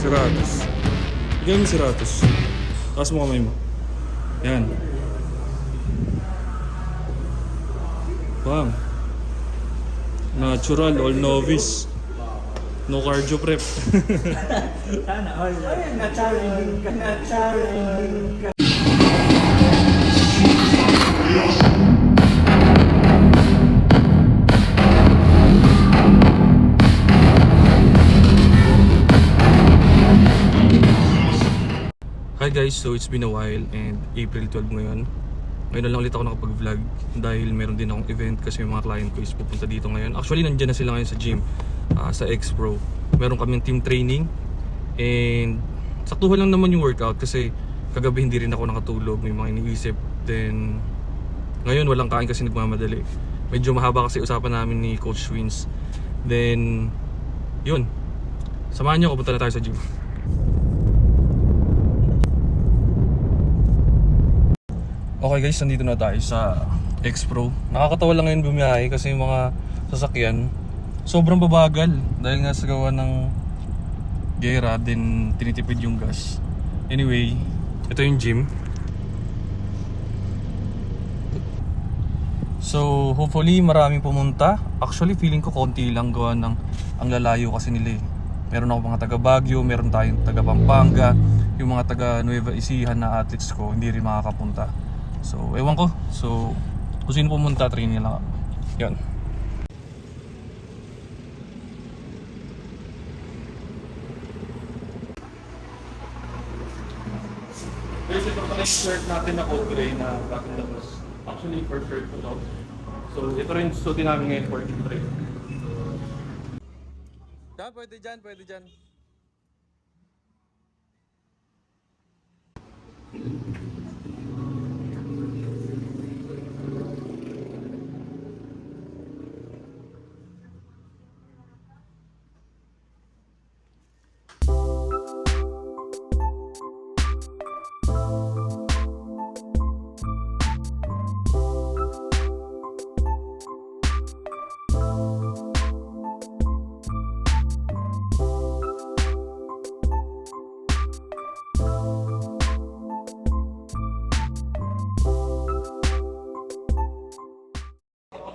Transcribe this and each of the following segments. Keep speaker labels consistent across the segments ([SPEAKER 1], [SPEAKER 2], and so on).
[SPEAKER 1] Siratus. Bigay mo Siratus. Taas mo kamay mo. Yan. Bam. Natural, all novice. No cardio prep.
[SPEAKER 2] Sana all. Ay, na-challenge ka, na-challenge ka.
[SPEAKER 1] Hi guys, so it's been a while and April 12 ngayon. Ngayon na lang ulit ako nakapag-vlog dahil meron din akong event kasi yung mga client ko is pupunta dito ngayon. Actually, nandyan na sila ngayon sa gym, sa X-Pro. Meron kaming team training and saktuhan lang naman yung workout kasi kagabi hindi rin ako nakatulog, may mga iniisip. Then ngayon walang kain kasi nagmamadali. Medyo mahaba kasi usapan namin ni Coach Wins. Then yun, samahan nyo ako, punta na tayo sa gym. Okay guys, nandito na tayo sa X-Pro. Nakakatawa lang ngayon bumiyahe kasi yung mga sasakyan sobrang babagal dahil nga sa gawa ng gera, din tinitipid yung gas. Anyway, ito yung gym. So hopefully maraming pumunta. Actually feeling ko konti lang gawa ng ang lalayo kasi nila eh. Meron ako mga taga Baguio, meron tayong taga Pampanga, yung mga taga Nueva Ecija na athletes ko hindi rin makakapunta. So, ewan ko. So, kung sino pumunta, train nila ako. Yan. Guys, ito pala yung shirt natin na cold gray na bagong labas. Actually, first shirt ko to. So, ito rin suotin namin ngayon for team train. Dyan, pwede dyan, pwede dyan.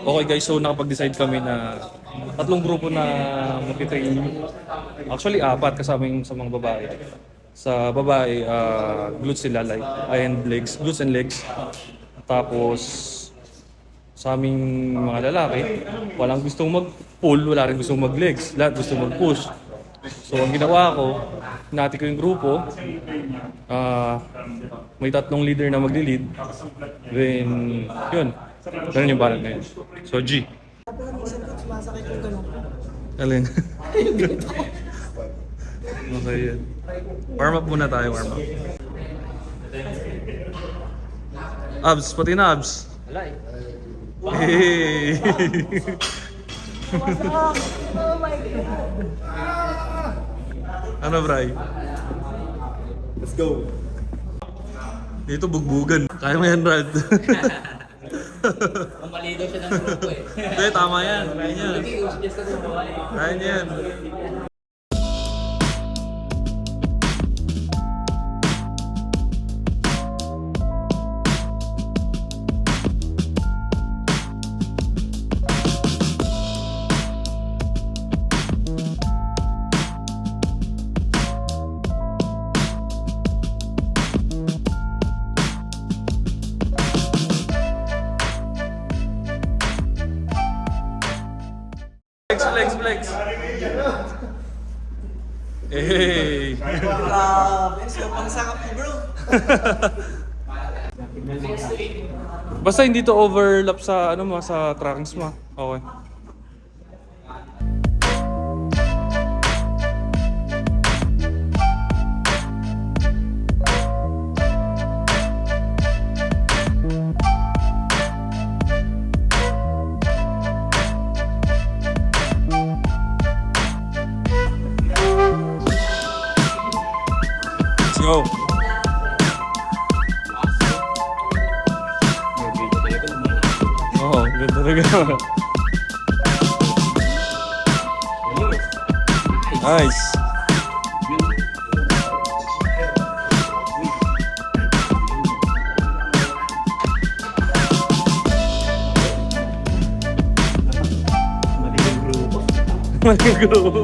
[SPEAKER 1] Okay guys, so nakapag-decide kami na tatlong grupo na mag-train. Actually, apat kasama yung sa mga babae. Sa babae, glutes sila like and legs, glutes and legs. Tapos sa aming mga lalaki, walang gustong mag-pull, wala rin gustong mag-legs, lahat gustong mag-push. So ang ginawa ko, hinati ko yung grupo. May tatlong leader na mag-lead. Then, yun. Ganun yung balance ngayon. So, G.
[SPEAKER 2] Sabi ko minsan ko sumasakit yung ganun.
[SPEAKER 1] Alin? Okay yan. Warm up muna tayo, warm up. Abs, pati na abs.
[SPEAKER 2] Wala eh.
[SPEAKER 1] Hey!
[SPEAKER 2] Oh my God.
[SPEAKER 1] Ano, Bray?
[SPEAKER 3] Let's go.
[SPEAKER 1] Dito bugbugan. Kaya mo yan, Brad.
[SPEAKER 2] Mali daw siya ng grupo eh.
[SPEAKER 1] Hindi, tama yan. Kaya niya.
[SPEAKER 2] Nag-i-suggest ka gumawa eh.
[SPEAKER 1] Kaya niya yan. Flex. Hey!
[SPEAKER 2] Grabe, so pang sakap mo bro.
[SPEAKER 1] Basta hindi to overlap sa ano mo, sa trackings mo. Okay. Let's go. Oo, ganda talaga. Nice. Maligo.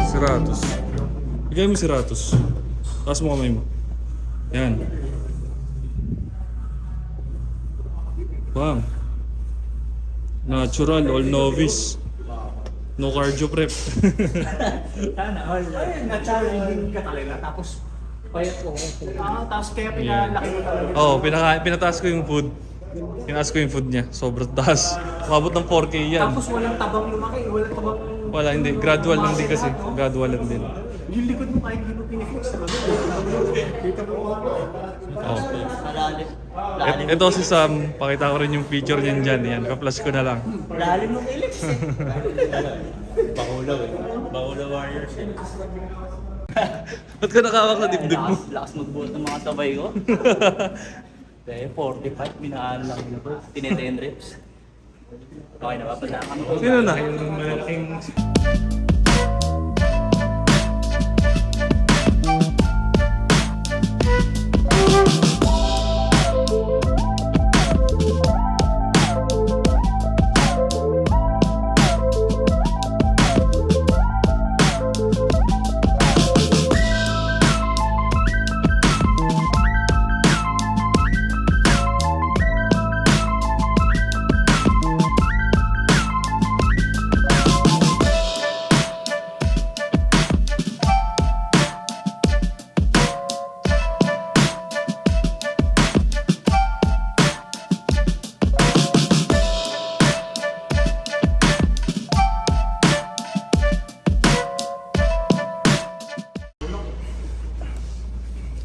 [SPEAKER 1] Siratus. Bigay mo siratus. Taas mo kamay mo. Yan. Bang. Natural, all novice. No cardio prep.
[SPEAKER 2] Sana all. Ay, na-challenging ka talaga. Tapos, payat ko. Tapos kaya pinalaki mo talaga.
[SPEAKER 1] Oo, pinataas ko yung food. Tinaas ko yung food niya. Sobrang taas. Umabot ng 4K yan.
[SPEAKER 2] Tapos walang tabang lumaki. Walang tabang...
[SPEAKER 1] Wala, hindi. Gradual lang din kasi. Gradual lang din.
[SPEAKER 2] Yung likod mo kahit hindi mo pinifix talaga. Kita mo ako.
[SPEAKER 1] Oh.
[SPEAKER 2] Malalim.
[SPEAKER 1] Ito si Sam, pakita ko rin yung picture niyan dyan. Yan, ka-flash ko na lang.
[SPEAKER 2] Lalim ng ellipse eh.
[SPEAKER 3] Bakulaw eh. Bakulaw Warriors eh.
[SPEAKER 1] Ba't ka nakawak na dibdib mo?
[SPEAKER 2] Lakas magbuhat ng mga tabay ko. Dahil 45, binaan lang yun ako. Tine-10 reps. Okay na ba? Padaan kami.
[SPEAKER 1] Sino na?
[SPEAKER 3] Yung malaking...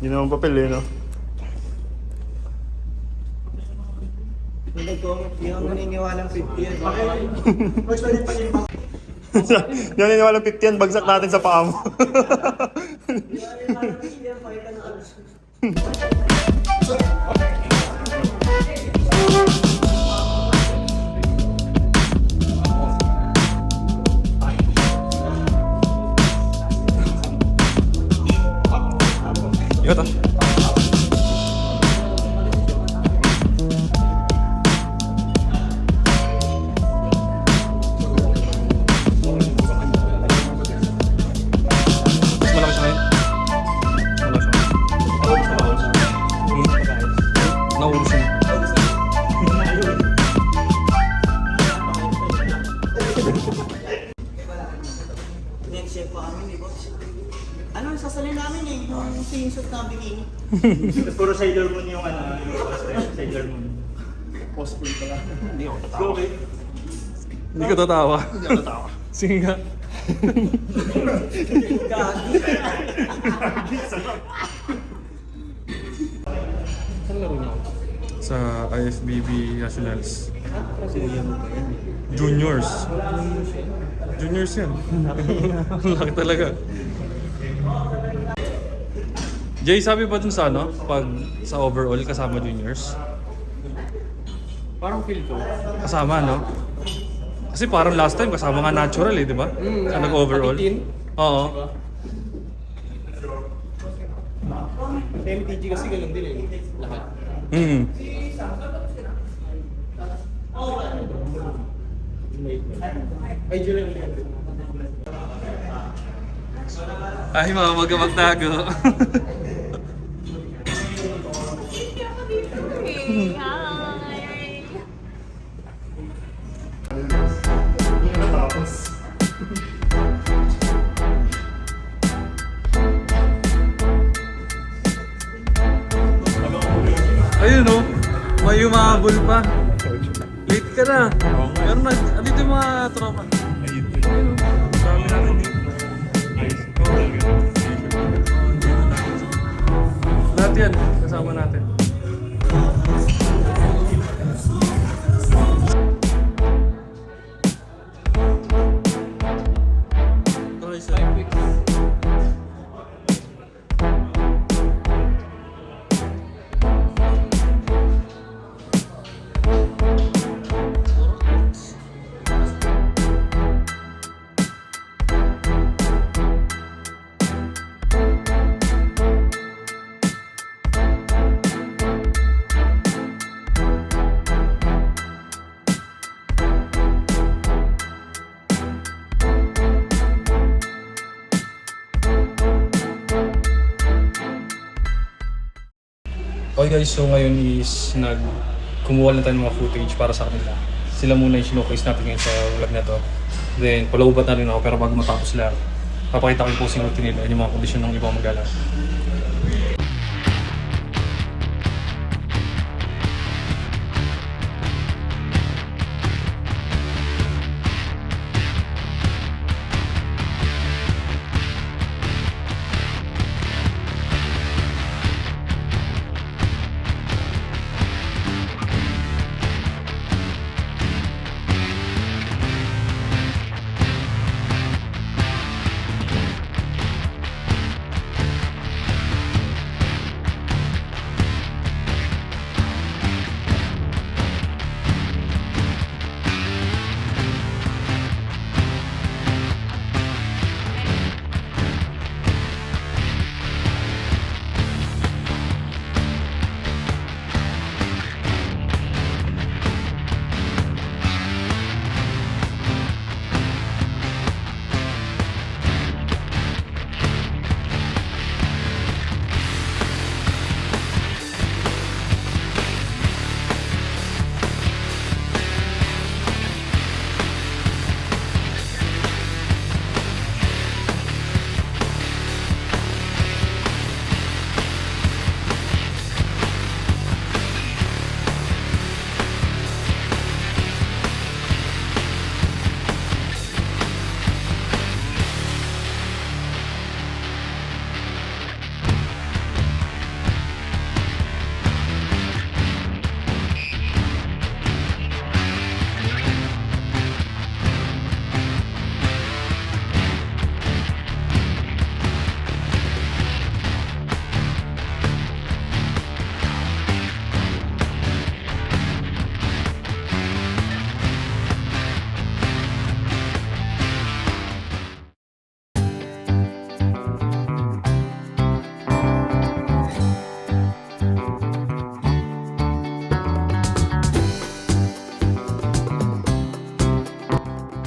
[SPEAKER 3] Yun naman papel eh, no?
[SPEAKER 2] Hindi ako naniniwalang 50 yan.
[SPEAKER 3] Hindi ako niniwalang 50 yan, bagsak natin sa paa mo.
[SPEAKER 1] Ito. Mas malaki siya ngayon. Malaki siya. Naurus na.
[SPEAKER 2] Next chef pa kami ni Boss. Ano ang sasalin namin eh? Yung swimsuit na bikini.
[SPEAKER 3] Puro Sailor Moon yung ano, Sailor Moon.
[SPEAKER 2] Cosplay pala. Hindi ako
[SPEAKER 3] Go, okay.
[SPEAKER 1] Hindi ka tatawa.
[SPEAKER 3] Hindi ako natawa.
[SPEAKER 1] Sige nga.
[SPEAKER 2] Gagi.
[SPEAKER 1] Saan laro niya? Sa IFBB Nationals. Juniors. Juniors yan. Ang laki talaga. Jay, sabi ba dun sa ano? Pag sa overall kasama juniors?
[SPEAKER 2] Parang feel ko.
[SPEAKER 1] Kasama, no? Kasi parang last time kasama nga natural eh, di ba? Sa nag-overall. Oo.
[SPEAKER 2] MTG kasi ganun din eh. Lahat.
[SPEAKER 1] Hmm.
[SPEAKER 2] Ay, Julian.
[SPEAKER 1] Ay, mga magtago.
[SPEAKER 4] Hey, hi!
[SPEAKER 1] Ayun oh, may umabol pa. Late ka na. Pero andito yung mga tropa. Ayun oh, dami natin dito. Lahat yan, kasama natin. Okay guys, so ngayon is kumuha na tayo ng mga footage para sa kanila. Sila muna yung showcase natin ngayon sa vlog na to. Then, palaubat na rin ako pero bago matapos lahat, papakita ko yung posing routine nila, yung mga kondisyon ng ibang mag-alala.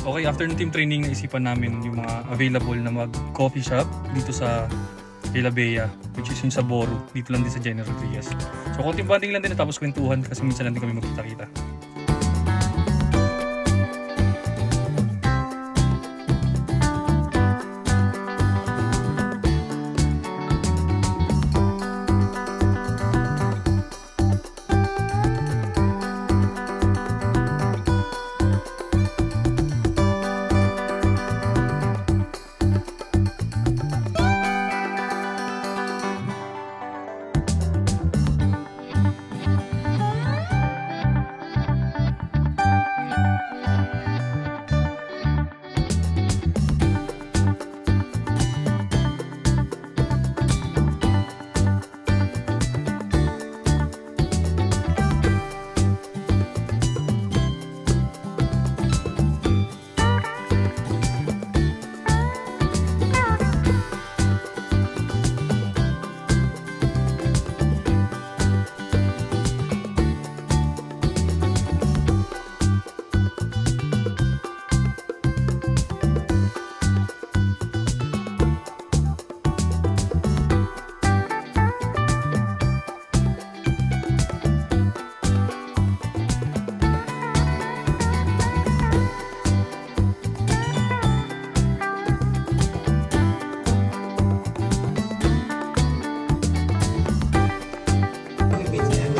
[SPEAKER 1] Okay, after ng team training, naisipan namin yung mga available na mag-coffee shop dito sa Villa Bea, which is yung sa Boro, dito lang din sa General Trias. So, konting banding lang din tapos kwentuhan kasi minsan lang din kami magkita-kita.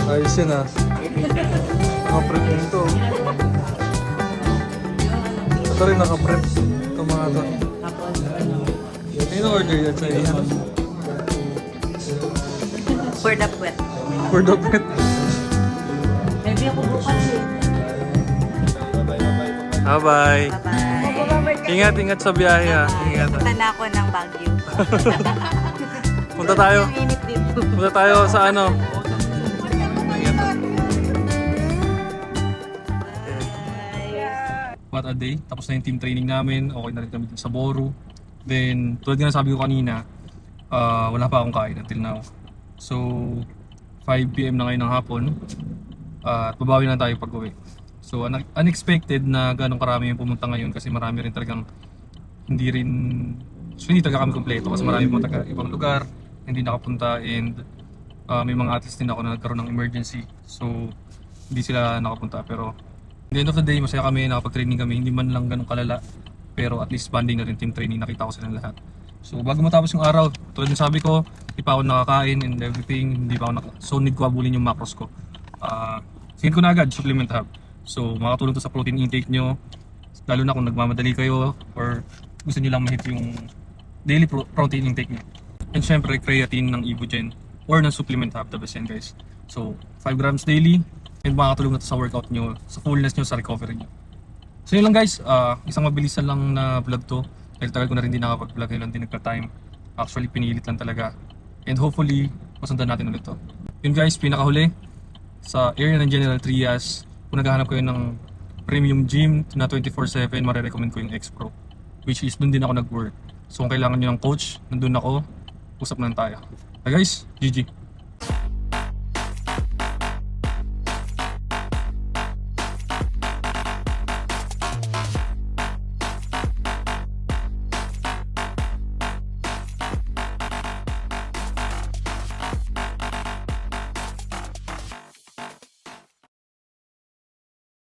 [SPEAKER 1] Ayos yun ah. Naka-prep din ito. Ito rin naka-prep. Ito mga ito. Ano order yan sa iyo?
[SPEAKER 4] For the wet.
[SPEAKER 1] For the pet.
[SPEAKER 4] Maybe ako bukas eh.
[SPEAKER 1] Bye-bye.
[SPEAKER 4] Bye-bye.
[SPEAKER 1] Ingat sa biyahe ah. Ingat.
[SPEAKER 4] Punta na ako ng Baguio.
[SPEAKER 1] Punta tayo.
[SPEAKER 4] Ang init dito.
[SPEAKER 1] Punta tayo sa ano. What a day. Tapos na yung team training namin. Okay na rin kami dun sa Boro. Then, tulad nga sabi ko kanina, wala pa akong kain until now. So, 5 PM na ngayon ng hapon. At babawi na tayo pag uwi. So, unexpected na ganong karami yung pumunta ngayon kasi marami rin talagang hindi talaga kami kompleto kasi marami pumunta taga ibang lugar, hindi nakapunta, and May mga athletes din ako na nagkaroon ng emergency. So, hindi sila nakapunta. Pero, at the end of the day, masaya kami, nakapag-training kami. Hindi man lang ganun kalala. Pero at least banding na rin team training, nakita ko silang lahat. So, bago matapos yung araw, tulad ng sabi ko, hindi pa ako nakakain and everything. Hindi pa ako so, need ko abulin yung macros ko. Sige ko na agad, supplement hub. So, makatulong to sa protein intake nyo. Lalo na kung nagmamadali kayo or gusto nyo lang ma-hit yung daily protein intake nyo. And syempre, creatine ng Evogen or ng supplement hub, the best yan guys. So, 5 grams daily and makakatulong na to sa workout nyo, sa fullness nyo, sa recovery nyo. So yun lang guys, isang mabilisan lang na vlog to. Dahil tagal ko na rin din nakapag-vlog, kailan din nagka-time. Actually, pinilit lang talaga. And hopefully, masundan natin ulit to. Yun guys, pinakahuli, sa area ng General Trias, kung naghahanap kayo ng premium gym na 24/7, marirecommend ko yung X-Pro. Which is, dun din ako nag-work. So kung kailangan nyo ng coach, nandun ako, usap na tayo. Guys, GG!